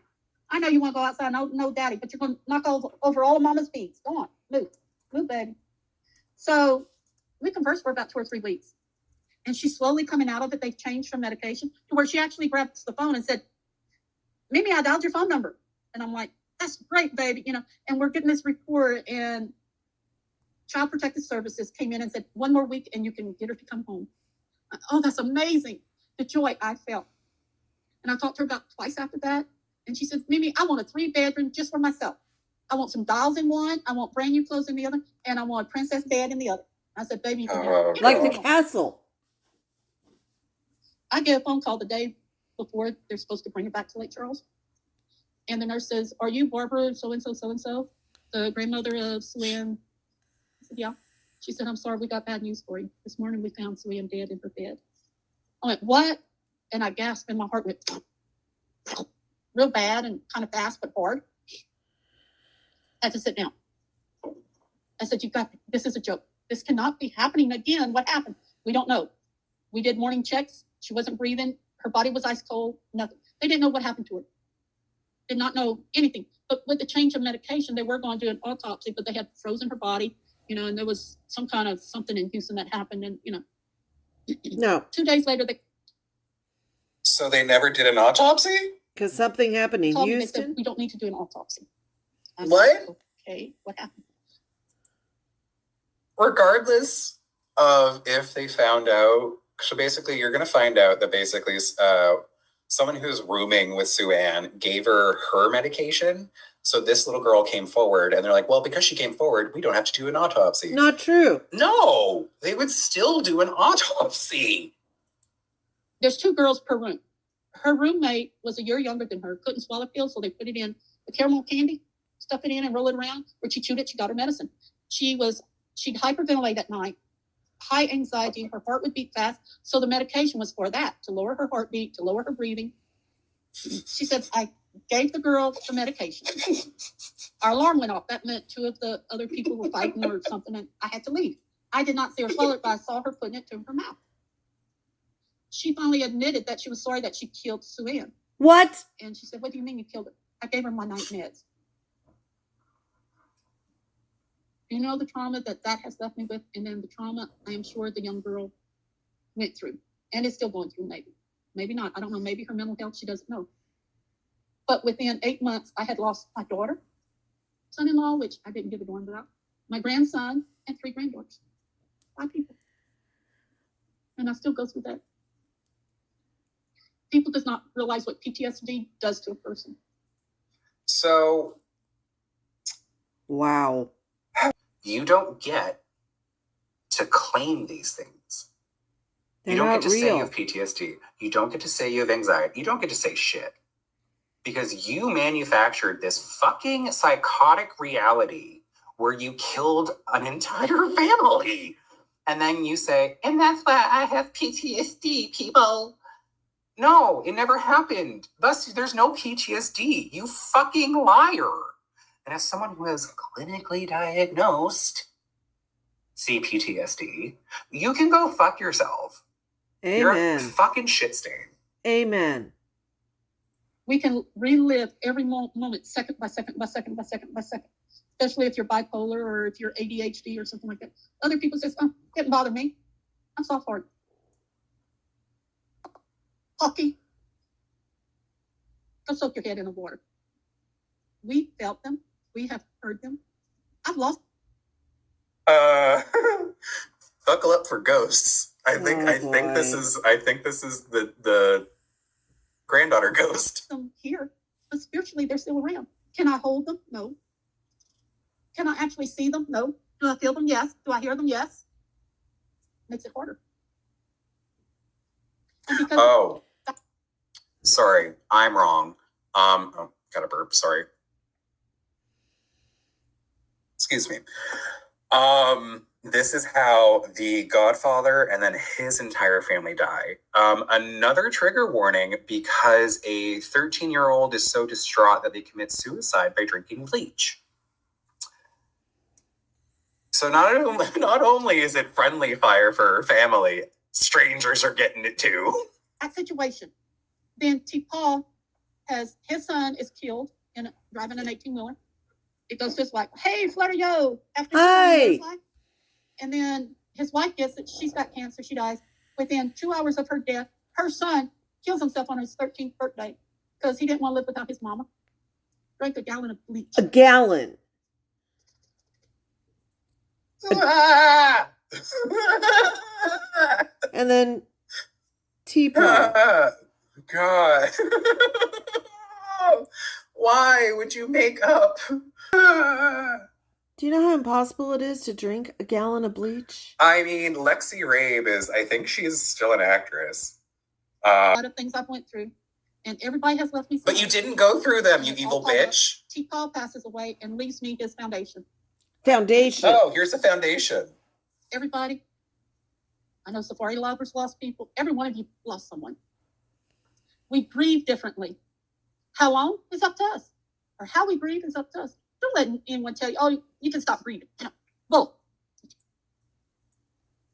I know you want to go outside, no, Daddy, but you're going to knock over all of Mama's feet. Go on, move, baby. So we conversed for about 2 or 3 weeks. And she's slowly coming out of it. They've changed her medication to where she actually grabs the phone and said, Mimi, I dialed your phone number. And I'm like, that's great, baby. And we're getting this report, and Child Protective Services came in and said, 1 more week and you can get her to come home. Oh, that's amazing. The joy I felt. And I talked to her about twice after that. And she said, Mimi, I want a 3-bedroom just for myself. I want some dolls in one. I want brand new clothes in the other. And I want a princess bed in the other. I said, baby, you can like the castle. I get a phone call the day before they're supposed to bring her back to Lake Charles. And the nurse says, "Are you Barbara so-and-so, the grandmother of Suanne?" I said, "Yeah." She said, "I'm sorry, we got bad news for you. This morning we found Suanne dead in her bed." I went, "What?" And I gasped and my heart went real bad and kind of fast but hard. I had to sit down. I said, this is a joke. This cannot be happening again. What happened? We don't know. We did morning checks. She wasn't breathing. Her body was ice cold. Nothing. They didn't know what happened to her. Did not know anything. But with the change of medication, they were going to do an autopsy, but they had frozen her body, and there was some kind of something in Houston that happened. And, No. 2 days later, So they never did an autopsy? Because something happened in told me, they Houston? said, "We don't need to do an autopsy." I What? said, "Okay, what happened?" Regardless of if they found out, so basically you're going to find out that basically someone who's rooming with Sue Ann gave her medication. So this little girl came forward and they're like, well, because she came forward, we don't have to do an autopsy. Not true. No, they would still do an autopsy. There's 2 girls per room. Her roommate was a year younger than her, couldn't swallow pills, so they put it in the caramel candy, stuff it in and roll it around. When she chewed it, she got her medicine. She'd hyperventilate at night, high anxiety, her heart would beat fast. So the medication was for that, to lower her heartbeat, to lower her breathing. She said, "I gave the girl the medication. Our alarm went off. That meant 2 of the other people were fighting or something, and I had to leave. I did not see her swallow it, but I saw her putting it to her mouth." She finally admitted that she was sorry that she killed Sue Ann. What? And she said, "What do you mean you killed her?" "I gave her my night meds." Do you know the trauma that has left me with? And then the trauma I am sure the young girl went through and is still going through, maybe not. I don't know. Maybe her mental health, she doesn't know. But within 8 months, I had lost my daughter, son-in-law, which I didn't give a darn about, my grandson, and 3 granddaughters. 5 people. And I still go through that. People does not realize what PTSD does to a person. So Wow. you don't get to claim these things. They're you don't not get to say you real. have PTSD. You don't get to say you have anxiety. You don't get to say shit. Because you manufactured this fucking psychotic reality where you killed an entire family. And then you say, and that's why I have PTSD, people. No, it never happened. Thus, there's no PTSD. You fucking liar. And as someone who has clinically diagnosed CPTSD, you can go fuck yourself. You're a Amen. fucking shit stain. Amen. We can relive every moment, second by second by second by second by second, especially if you're bipolar or if you're ADHD or something like that. Other people say, "Oh, it didn't bother me. I'm soft-hearted." Hockey. Go soak your head in the water. We felt them. We have heard them. I've lost. Buckle up for ghosts. I think this is the granddaughter ghost. Them here, but spiritually they're still around. Can I hold them? No. Can I actually see them? No. Do I feel them? Yes. Do I hear them? Yes. Makes it harder. And because sorry, I'm wrong. Got a burp. Sorry. Excuse me. This is how the Godfather and then his entire family die. Another trigger warning, because a 13-year-old is so distraught that they commit suicide by drinking bleach. So not only is it friendly fire for her family, strangers are getting it too. that situation. Then T. Paul has his son is killed in driving an 18-wheeler. It goes to his wife. "Hey, flutter yo!" After Hey. and then his wife gets it. She's got cancer. She dies. Within 2 hours of her death, her son kills himself on his 13th birthday because he didn't want to live without his mama. Drank a gallon of bleach. A gallon. And then T-Paul. God. Why would you make up? Do you know how impossible it is to drink a gallon of bleach? I mean, Lexi Rabe I think she's still an actress. A lot of things I've went through. And everybody has left me. But you didn't go through them, you And evil all Paula- bitch. Chief Paul passes away and leaves me his foundation. Foundation. Oh, here's the foundation. Everybody, I know Safari lovers lost people. Every one of you lost someone. We grieve differently. How long is up to us, or how we grieve is up to us. Don't let anyone tell you, "Oh, you can stop grieving." Bull.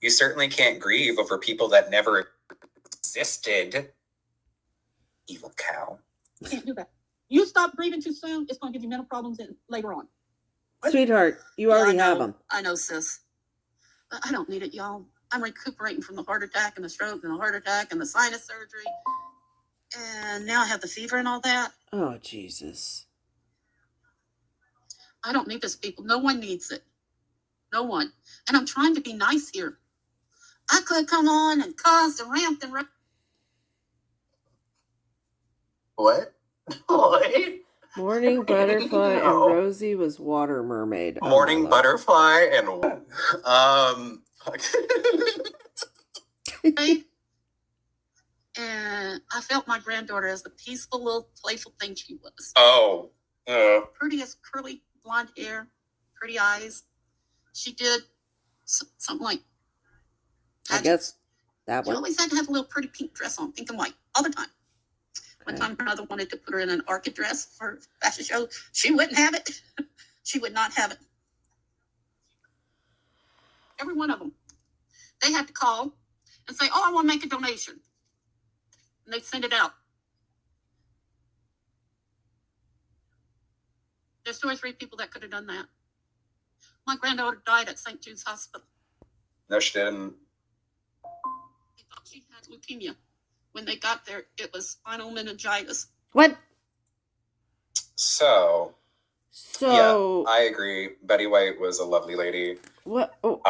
You certainly can't grieve over people that never existed. Evil cow. You can't do that. You stop grieving too soon, it's going to give you mental problems later on. Sweetheart, you already have them. I know, sis. But I don't need it, y'all. I'm recuperating from the heart attack and the stroke and the heart attack and the sinus surgery. And now I have the fever and all that. Oh, Jesus. I don't need this, people. No one needs it. No one. And I'm trying to be nice here. I could come on and cuss and rant and What? What? Morning Butterfly No. and Rosie was Water Mermaid. Oh, Morning my love. Butterfly and right? And I felt my granddaughter as the peaceful little playful thing she was. oh. Prettiest curly blonde hair, pretty eyes. She did something like I guess that she one. always had to have a little pretty pink dress on, pink and white, all the time. One time her mother wanted to put her in an orchid dress for a fashion show. She wouldn't have it. She would not have it. Every one of them. They had to call and say, "Oh, I want to make a donation." And they'd send it out. There's 2 or 3 people that could have done that. My granddaughter died at St. Jude's Hospital. No, she didn't. They thought she had leukemia. When they got there, it was spinal meningitis. What? So, So, yeah, I agree. Betty White was a lovely lady. what? Oh,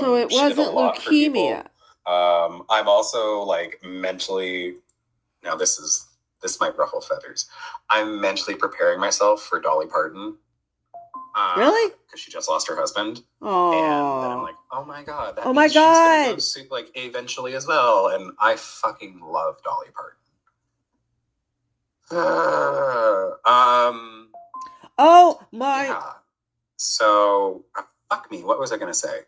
So it wasn't leukemia. I'm also like mentally. Now this might ruffle feathers. I'm mentally preparing myself for Dolly Parton. Really? Because she just lost her husband. Oh. And then I'm like, oh my god. That Oh my means she's gonna go God. soup, like eventually as well. And I fucking love Dolly Parton. Oh my. Yeah. So fuck me. What was I gonna say?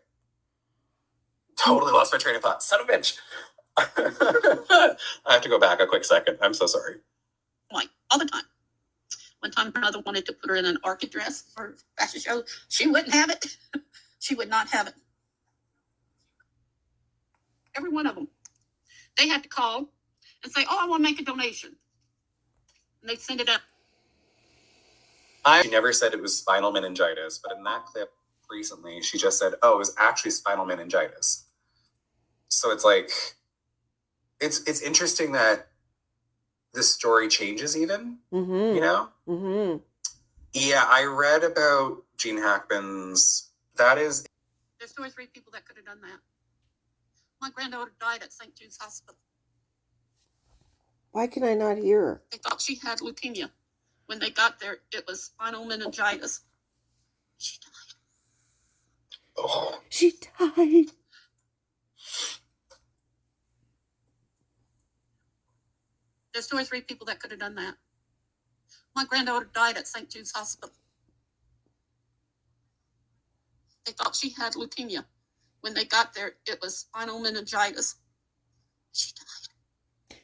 Totally lost my train of thought. Son of a bitch. I have to go back a quick second. I'm so sorry. Like, all the time. One time her mother wanted to put her in an orchid dress for a fashion show. She wouldn't have it. She would not have it. Every one of them. They had to call and say, "Oh, I want to make a donation." And they'd send it out. She never said it was spinal meningitis, but in that clip recently, she just said, "Oh, it was actually spinal meningitis." So it's like, it's interesting that the story changes even, Mm-hmm. you know? Mm-hmm. Yeah, I read about Gene Hackman's, there's 2 or 3 people that could have done that. My granddaughter died at St. Jude's Hospital. Why can I not hear her? They thought she had leukemia. When they got there, it was spinal meningitis. She died. oh, She died. There's 2 or 3 people that could have done that. My granddaughter died at St. Jude's Hospital. They thought she had leukemia. When they got there, it was spinal meningitis. She died.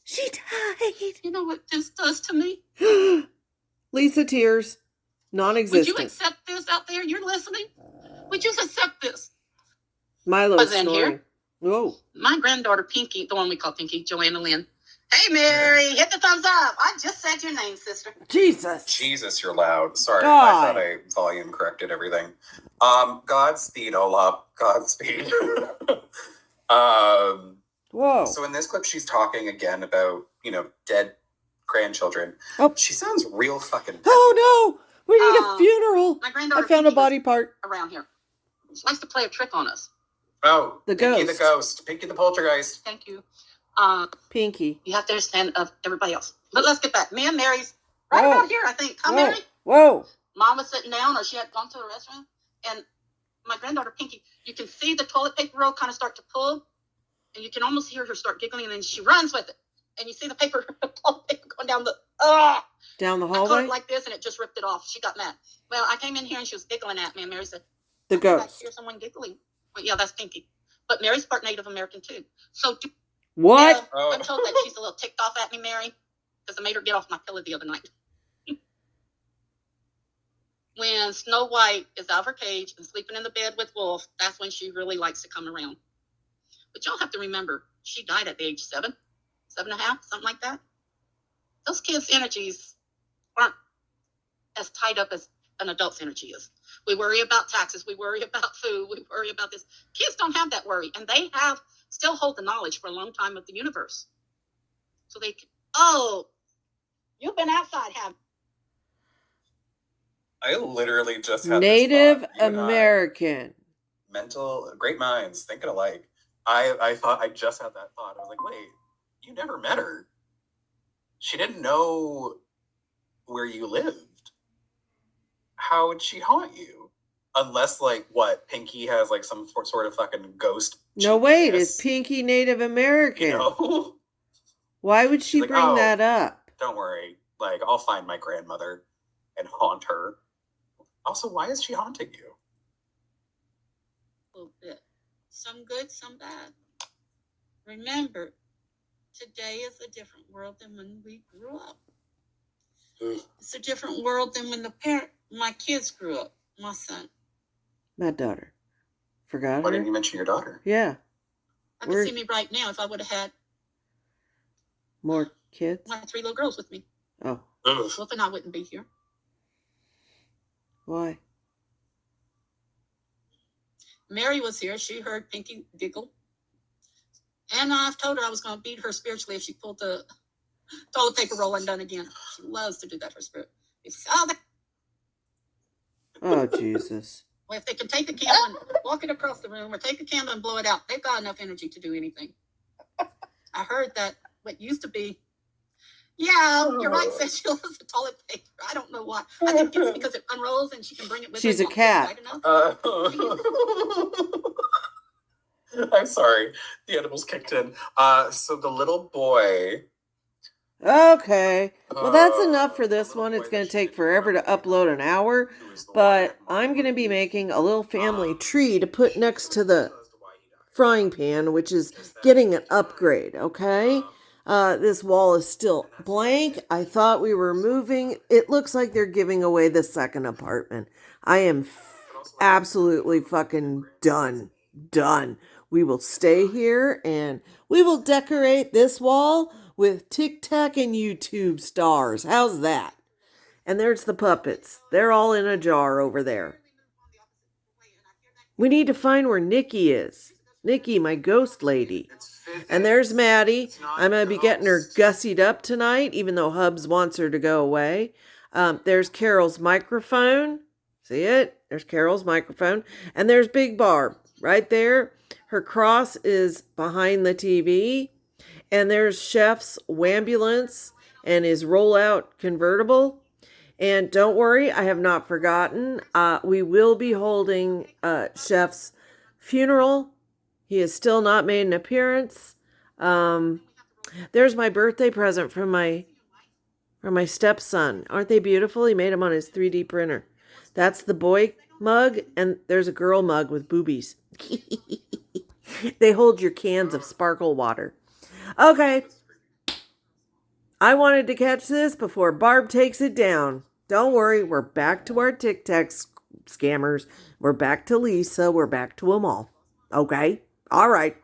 She died. You know what this does to me? Lisa tears. Would Non-existent. you accept this out there? You're listening? Would you accept this? Milo Was in snoring. here? Whoa. My granddaughter, Pinky, the one we call Pinky, Joanna Lynn. Hey, Mary, hit the thumbs up. I just said your name, sister. Jesus. Jesus, you're loud. Sorry, God. I thought I volume corrected everything. Godspeed, Olap. Godspeed. Whoa. So in this clip, she's talking again about, dead grandchildren. Oh. She sounds real fucking... Oh no! We need a funeral. My I granddaughter, found a Pinky, body part. around here. She likes to play a trick on us. Oh, The Pinky ghost. the Ghost. Pinky the Poltergeist. Thank you. Pinky. You have to understand of everybody else. But let's get back. Me and Mary's right Whoa. about here, I think. Huh, Whoa. Mary? Whoa. Mom was sitting down, or she had gone to the restroom, and my granddaughter Pinky, you can see the toilet paper roll kind of start to pull, and you can almost hear her start giggling, and then she runs with it. and you see the paper going down the Down the I caught hallway? it like this, and it just ripped it off. She got mad. Well, I came in here and she was giggling at me, and Mary said, The I ghost. hear someone giggling. Well, yeah, that's Pinky. But Mary's part Native American too. So What? I'm told that she's a little ticked off at me, Mary, because I made her get off my pillow the other night. When Snow White is out of her cage and sleeping in the bed with Wolf, that's when she really likes to come around. But y'all have to remember, she died at age 7, 7.5, something like that. Those kids' energies aren't as tied up as an adult's energy is. We worry about taxes, we worry about food, we worry about this. Kids don't have that worry, and they have still hold the knowledge for a long time of the universe. So they can, you've been outside, have I literally just had Native this thought. You and I, American. mental, great minds, thinking alike. I thought I just had that thought. I was like, wait, you never met her. She didn't know where you lived. How would she haunt you? Unless, like, what, Pinky has, like, some sort of fucking ghost No, GPS, wait, it's Pinky Native American. You know? Why would she like, bring "Oh, that up? Don't worry. Like, I'll find my grandmother and haunt her. Also, why is she haunting you? a little bit. Some good, some bad. Remember, today is a different world than when we grew up. It's a different world than when my kids grew up. My son. My daughter. Forgot Why her? didn't you mention your daughter? Yeah. I could see me right now if I would have had more kids? my 3 little girls with me. Oh. Wolf and I wouldn't be here. Why? Mary was here. She heard Pinky giggle. And I've told her I was going to beat her spiritually if she pulled the toilet paper roll undone again. She loves to do that for spirit. Oh, Jesus. Well, if they can take a candle and walk it across the room or take a candle and blow it out, they've got enough energy to do anything. I heard that what used to be, yeah, you're right, said she loves the toilet paper. I don't know why. I think it's because it unrolls and she can bring it with her. She's a cat. I'm sorry. The animals kicked in. So the little boy. Okay. Well, that's enough for this one. It's going to take forever to upload, an hour. But I'm going to be making a little family tree to put next to the frying pan, which is getting an upgrade, okay? This wall is still blank. I thought we were moving. It looks like they're giving away the second apartment. I am absolutely fucking done. We will stay here and we will decorate this wall with Tic Tac and YouTube stars. How's that? And there's the puppets. They're all in a jar over there. We need to find where Nikki is. Nikki, my ghost lady. And there's Maddie. I'm going to be getting her gussied up tonight, even though Hubs wants her to go away. There's Carol's microphone. See it? There's Carol's microphone. And there's Big Barb right there. Her cross is behind the TV. And there's Chef's wambulance and his rollout convertible. And don't worry, I have not forgotten. We will be holding Chef's funeral. He has still not made an appearance. There's my birthday present from my stepson. Aren't they beautiful? He made them on his 3D printer. That's the boy mug, and there's a girl mug with boobies. They hold your cans of sparkle water. Okay. I wanted to catch this before Barb takes it down. Don't worry, we're back to our Tic Tac scammers. We're back to Lisa. We're back to them all. Okay? All right.